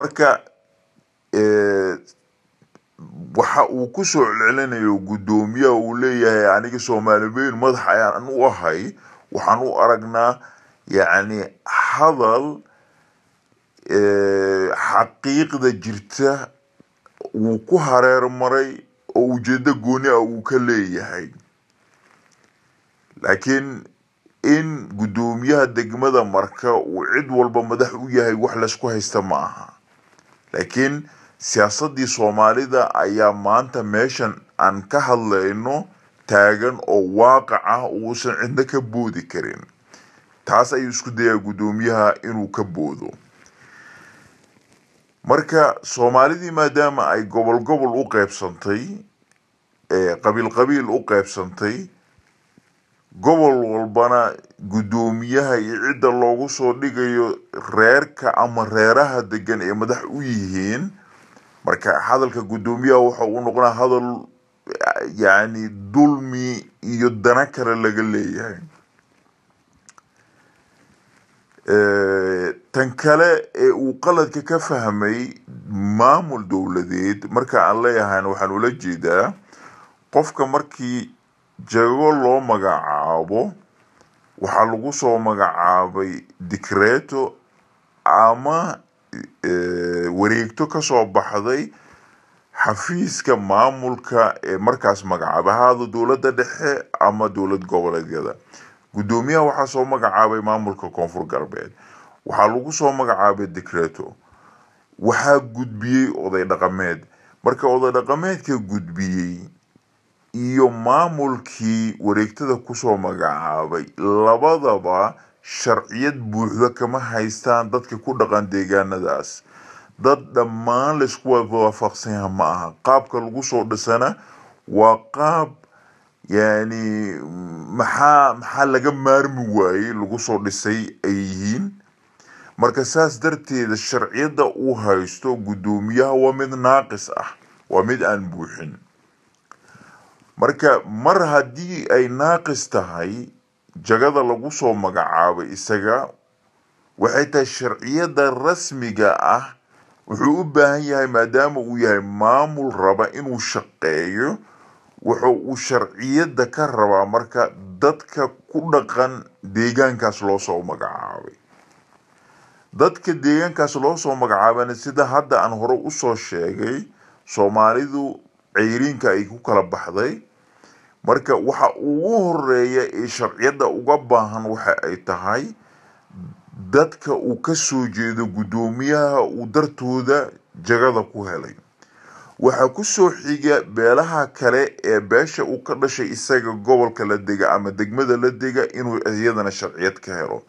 marka waxa uu ku soo celcelinayo gudoomiyaha uu leeyahay aniga Soomaaliyeed madax ayaan u ahay waxaan u aragnaa yani hadal xaqiiqda jirta uu ku hareer maray oo ujeedo gooni ah uu ka leeyahay laakiin in gudoomiyaha degmada marka uu cid walba madax u yahay wax la isku haysta ma aha laakiin siyaasadii Soomaalida ayaa maanta meeshan aan ka hadlayno taagan oo waaqac ah oo san cidna ka boodi karin taas ay isku dayay gudoomiyaha inuu ka boodo marka Soomaalidii maadaama ay gobol u qaybsantay qabiil u qaybsantay gobol walbana gudoomiyaha iyo cid loogu soo dhigayo reerka ama reeraha degan ee madax u yihiin marka hadalka gudoomiyaha waxa uu noqonaa hadal yani dulmi iyo dana kale laga leeyahay tan kale ee uu qaladka ka fahmay maamul dawladeed marka aan leeyahay waxaan ula jeedaa qofka markii jago loo magacaabo waxa lagu soo magacaabay decreto ama wareegto ka soo baxday xafiiska maamulka ee markaas magacaabahada dawladda dhexe ama dawlad goboleedyada gudoomiyaha waxa soo magacaabay maamulka koonfur galbeed waxa lagu soo magacaabay decreto waxa gudbiyay oday dhaqameed marka oday dhaqameedka gudbiyay iyo maamulkii wareegtada ku soo magacaabay labadaba sharciyad buuxda kama haystaan dadka ku dhaqan deegaanadaas dad dhammaan la isku waafaqsan yahay ma aha qaabka lagu soo dhisana waa qaab yani maxaa laga maarmi waayay lagu soo dhisay ay yihiin marka saas darteeda sharciyada uu haysto gudoomiyaha waa mid naaqis ah waa mid aan buuxin marka mar haddii ay naaqis tahay jagada lagu soo magacaabay isaga waxay tahay sharciyada rasmiga ah wuxuu u baahan yahay maadaama uu yahay maamul raba inuu shaqeeyo wuxuu uu sharciyada ka rabaa marka dadka ku dhaqan deegaankaas loo soo magacaabay dadka deegaankaas loo soo magacaabay sida hadda aan hore u soo sheegay Soomaalidu ceyrinka ay ku kala baxday marka waxa ugu horeeya ee sharciyada uga baahan waxa ay tahay dadka uu ka soo jeedo gudoomiyaha uu dartooda jagada ku helay waxa ku soo xiga beelaha kale ee beesha uu ka dhashay isaga gobolka la dega ama degmada la dega inuu iyadana sharciyad ka helo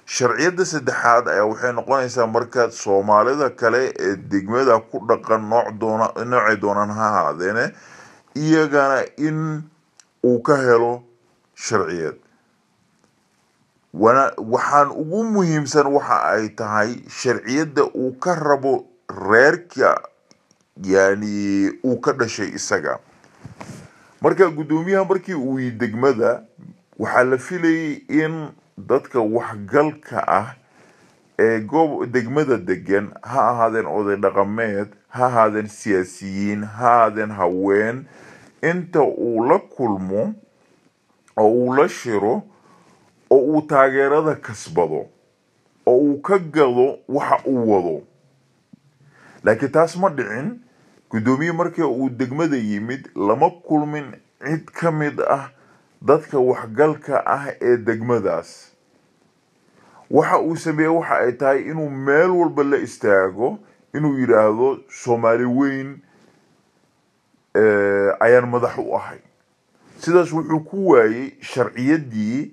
sharciyada saddexaad ayaa waxay noqonaysaa marka Soomaalida kale ee degmada ku dhaqan noocay doonaan ha ahaadeen iyagana in uu ka helo sharciyad waxaan ugu muhiimsan waxa ay tahay sharciyada uu ka rabo reerka yani uu ka dhashay isaga marka gudoomiyaha markii uu degmada waxa la filayay in dadka waxgalka ah ee degmada degan ha ahaadeen oday dhaqameed ha ahaadeen siyaasiyiin ha ahaadeen haween inta uu la kulmo oo uu la shiro oo uu taageerada kasbado oo uu ka gado waxa uu wado laakiin taas ma dhicin gudoomiye markii uu degmada yimid lama kulmin cid ka mid ah dadka waxgalka ah ee degmadaas waxa uu sameeyay waxa ay tahay inuu meel walba la istaago inuu yiraahdo Soomaali weyn ayaan madax u ahay sidaas wuxuu ku waayay sharciyadii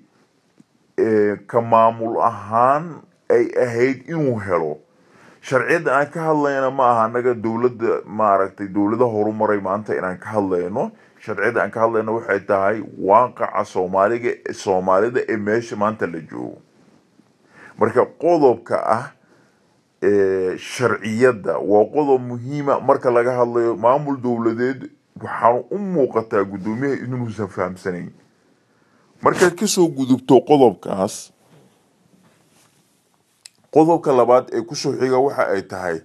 ka maamul ahaan ay ahayd inuu helo sharciyada aan ka hadlayna ma aha anaga dawladda maaragtay dawladaha horumaray maanta inaan ka hadlayno sharciyada aan ka hadlayno waxay tahay waaqaca Soomaalida ee meesha maanta la joogo marka qodobka ah sharciyada waa qodob muhiim ah marka laga hadlayo maamul dawladeed waxaan u muuqataa gudoomiyaha inuusan fahamsanayn marka ka soo gudubto qodobkaas qodobka labaad ee ku soo xiga waxa ay tahay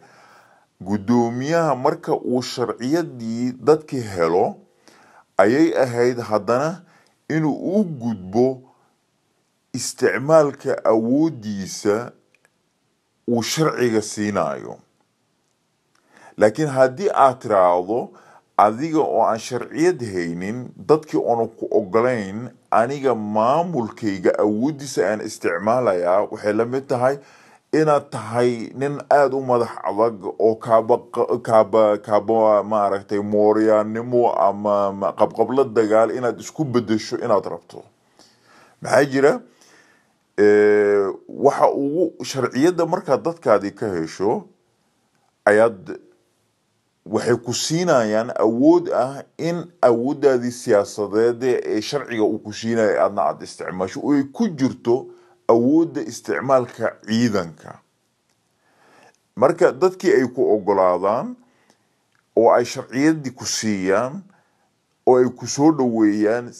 gudoomiyaha marka uu sharciyadii dadkii helo ayay ahayd haddana inuu u gudbo isticmaalka awoodiisa uu sharciga siinayo. laakiin haddii aad tiraahdo adiga oo aan sharciyad haynin dadkii oona ku ogolayn aniga maamulkayga awoodiisa aan isticmaalayaa, waxay la mid tahay inaad tahay nin aad u madax adag oo kaaba maaragtay mooryaannimo ama qabqabla dagaal inaad isku bedesho inaad rabto. maxaa jira waxa ugu sharciyada markaad dadkaadii ka hesho ayaad waxay ku siinayaan awood ah in awoodaadii siyaasadeed ee sharciga uu ku siinaya aadna aad isticmaasho oo ay ku jirto awoodda isticmaalka ciidanka. marka dadkii ay ku ogolaadaan oo ay sharciyadii ku siiyaan oo ay ku soo dhaweeyaan,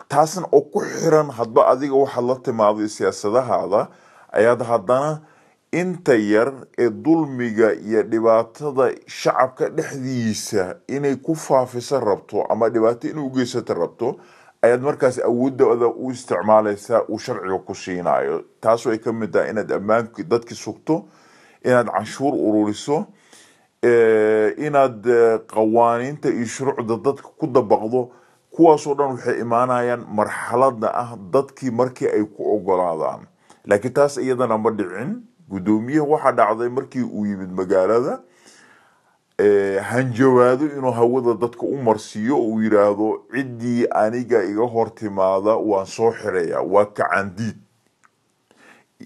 taasna oo ku xiran hadba adiga waxaad la timaado siyaasadahaada, ayaad haddana inta yar ee dulmiga iyo dhibaatada shacabka dhexdiisa inay ku faafisa rabto ama dhibaato inay u geysata rabto ayaad markaas awoodooda u isticmaalaysaa uu sharciga ku siinayo. taas way ka mid tahay inaad ammaanka dadki sugto, inaad canshuur ururiso, inaad qawaaniinta iyo shuruucda dadka ku dabaqdo. kuwaasoo dhan waxay imaanayaan marxaladda ah dadkii markii ay ku ogolaadaan. laakiin taas iyadana ma dhicin. gudoomiyaha waxaa dhacday markii uu yimid magaalada hanjawaado inuu hawada dadka u marsiiyo oo uu yiraahdo ciddii aniga iga hor timaada waan soo xiraya, waa kacandiid.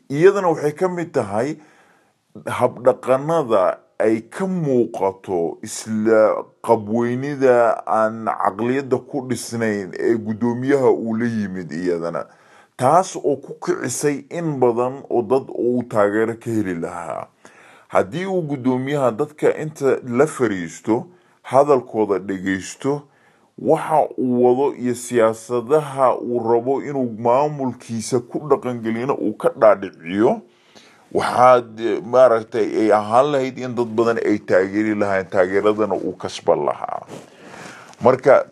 iyadana waxay ka mid tahay habdhaqanada ay ka muuqato isla qabweynida aan caqliyada ku dhisnayn ee gudoomiyaha uu la yimid iyadana, taas oo ku kicisay in badan oo dad uu taageero ka heli lahaa. haddii uu gudoomiyaha dadka inta la fariisto hadalkooda dhegaysto waxa uu wado iyo siyaasadaha uu rabo inuu maamulkiisa ku dhaqangelina uu ka dhaadhiciyo, waxaad maaragtay ay ahaan lahayd in dad badan ay taageeri lahayn, taageeradana uu kasban lahaa. marka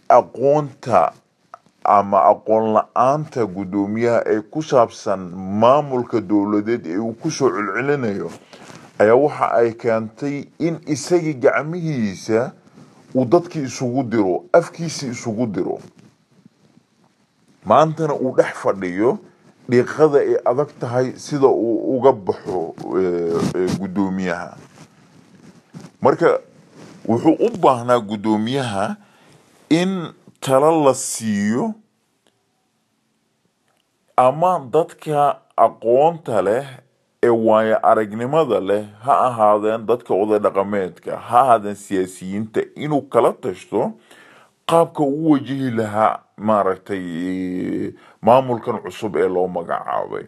aqoonta ama aqoon la-aanta gudoomiyaha ee ku saabsan maamulka dowladeed ee uu ku soo celcelinayo ayaa waxa ay keentay in isagii gacmihiisa uu dadkii isugu diro, afkiisa isugu diro. maantana uu dhex fadhiyo dhiiqada ay adag tahay sida uu uga baxo gudoomiyaha. marka wuxuu u baahnaa gudoomiyaha in tala la siiyo ama dadka aqoonta leh ee waayo aragnimada leh, ha ahaadeen dadka oday dhaqameedka, ha ahaadeen siyaasiyiinta, inuu kala tashto qaabka uu wajihi lahaa maaragtay maamulkan cusub ee loo magacaabay.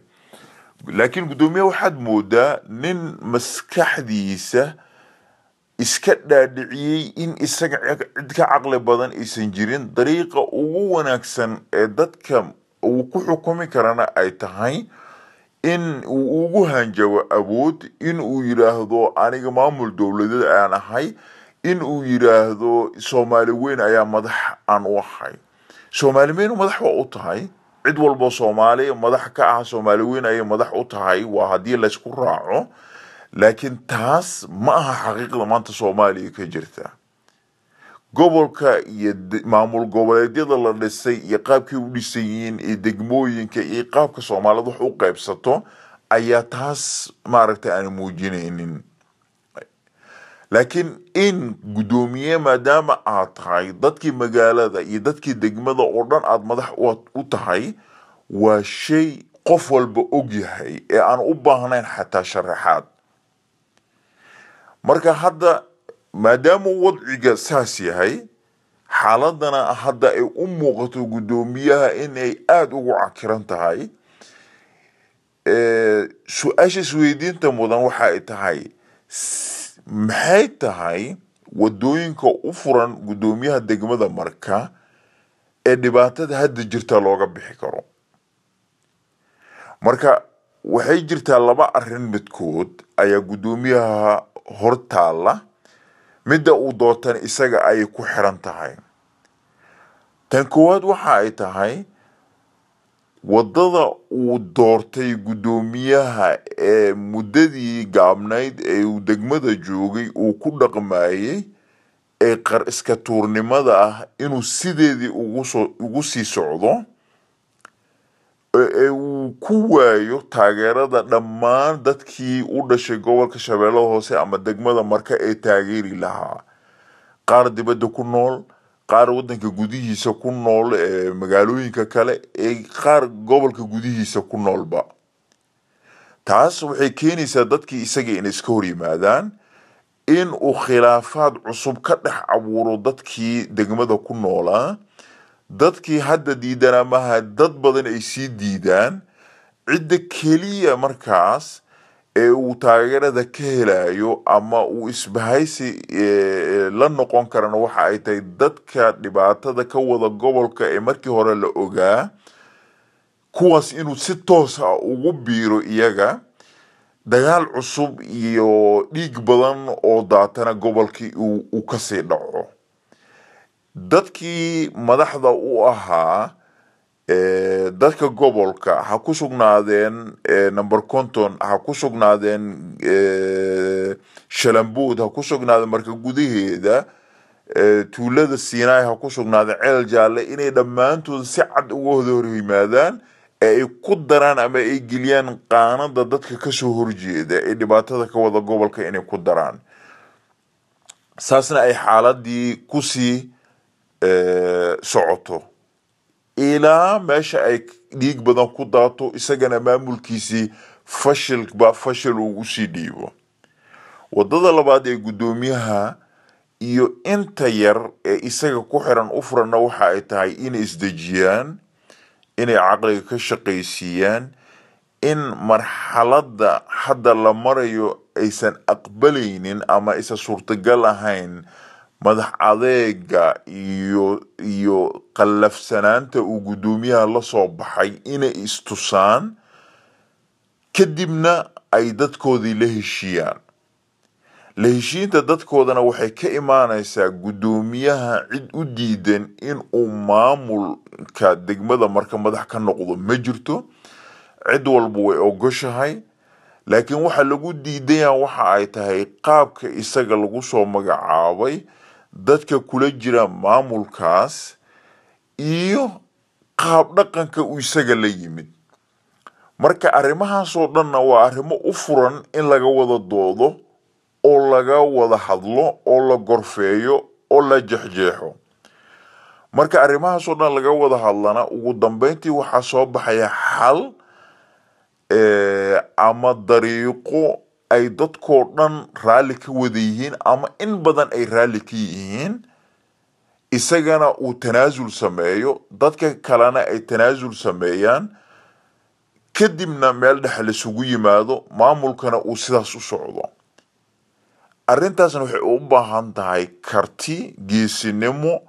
laakiin gudoomiyaha waxaad moodaa nin maskaxdiisa iska dhaadhiciyey in isaga cid ka caqli badan aysan jirin. dariiqa ugu wanaagsan ee dadka uu ku xukumi karana ay tahay in uu ugu hanjabo awood, in uu yiraahdo aniga maamul dowladeed aan ahay, in uu yiraahdo Soomaali weyn ayaa madax aan u ahay. Soomaali weyn madax waa u tahay, cid walba Soomaali madax ka ah Soomaali weyn ayay madax u tahay, waa haddii la isku raaco. laakiin taas ma aha xaqiiqda maanta Soomaaliya ka jirta. gobolka iyo maamul goboleedyada la dhisay iyo qaabkii u dhisayiin iyo degmooyinka iyo qaabka Soomaalidu wax u qaybsato ayaa taas maaragtay aan muujinaynin. laakiin in gudoomiye maadaama aad tahay dadkii magaalada iyo dadkii degmada oo dhan aad madax u tahay, waa shay qof walba og yahay ee aan u baahnayn xataa sharaxaad. marka hadda maadaama wadciga saas yahay, xaaladana hadda ay u muuqato gudoomiyaha inay aad ugu cakiran tahay, su-aasha isweydiinta mudan waxa ay tahay maxay tahay wadooyinka u furan gudoomiyaha degmada Marka ee dhibaatada hadda jirta looga bixi karo. marka waxay jirtaa laba arrin midkood ayaa gudoomiyaha hortaala midda uu doortan isaga ay ku xiran tahay. tan koowaad waxa ay tahay wadada uu doortay gudoomiyaha ee muddadii gaabnayd ee uu degmada joogay uu ku dhaqmayay ee qar iska tuurnimada ah inuu sideedii ugu sii socdo ee uu ku waayo taageerada dhammaan dadkii u dhashay gobolka Shabeellaha Hoose ama degmada marka ay taageeri lahaa qaar dibadda ku nool qaar wadanka gudihiisa ku nool ee magaalooyinka kale ee qaar gobolka gudihiisa ku noolba. taas waxay keenaysaa dadkii isaga in iska hor yimaadaan in uu khilaafaad cusub ka dhex abuuro dadkii degmada ku noolaa dadkii hadda diidana maaha dad badan ay sii diidaan cidda keliya markaas ee uu taageerada ka helayo ama uu isbahaysi la noqon karana waxa ay tahay dadka dhibaatada ka wada gobolka ee markii hore la ogaa kuwaas inuu si toos ah ugu biiro iyaga dagaal cusub iyo dhiig badan oo daatana gobolkii uu ka sii dhaco. dadkii madaxda u ahaa dadka gobolka ha ku sugnaadeen number konton ha ku sugnaadeen shalambuud ha ku sugnaadeen marka gudaheeda tuulada Siinay ha ku sugnaadeen ceel jaalle inay dhammaantood si cad uga hor yimaadaan ay ku daraan ama ay geliyaan qaanada dadka ka soo horjeeda ee dhibaatada ka wada gobolka inay ku daraan saasna ay xaaladii ku sii socoto ilaa meesha ay dhiig badan ku daato isagana maamulkiisii fashil uu sii dhiibo. wadada labaad ee gudoomiyaha iyo inta yar ee isaga ku xiran u furana waxa ay tahay inay isdejiyaan inay caqliga ka shaqaysiiyaan in marxaladda hadda la marayo aysan aqbalaynin ama isa suurtagal ahayn madax adeega iyo qallafsanaanta uu gudoomiyaha la soo baxay inay istusaan kadibna ay dadkoodii la heshiiyaan. la heshiinta dadkoodana waxay ka imaanaysaa gudoomiyaha cid u diidan in uu maamulka degmada marka madax ka noqdo ma jirto cid walba way ogoshahay laakiin waxa lagu diidayaa waxa ay tahay qaabka isaga lagu soo magacaabay dadka kula jira maamulkaas iyo qaab dhaqanka uu isaga la yimid. marka arrimahaas oo dhanna waa arrimo u furan in laga wada doodo oo laga wada hadlo oo la gorfeeyo oo la jexjeexo. marka arrimahaas oo dhan laga wada hadlana ugu dambeyntii waxa soo baxaya xal ama dariiqo ay dadkoo dhan raali ka wada yihiin ama in badan ay raali ka yihiin isagana uu tanaasul sameeyo dadka kalena ay tanaasul sameeyaan kadibna meel dhex la isugu yimaado maamulkana uu sidaas u socdo. arrintaasna waxay u baahan tahay karti geesinimo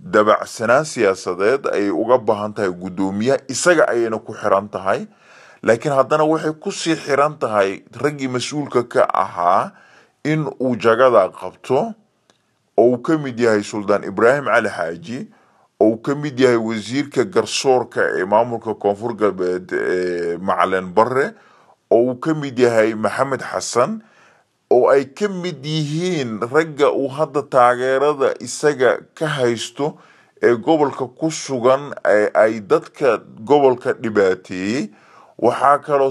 dabacsanaan siyaasadeed ay uga baahan tahay gudoomiyaha isaga ayayna ku xiran tahay laakiin haddana waxay ku sii xiran tahay raggii mas-uulka ka ahaa in uu jagada qabto oo uu ka mid yahay Suldaan Ibraahim Cali Xaaji oo uu ka mid yahay wasiirka garsoorka ee maamulka Koonfur Galbeed Macalin Barre oo uu ka mid yahay Maxamed Xasan oo ay ka mid yihiin ragga uu hadda taageerada isaga ka haysto ee gobolka ku sugan ay dadka gobolka dhibaateeyay. waxaa kaloo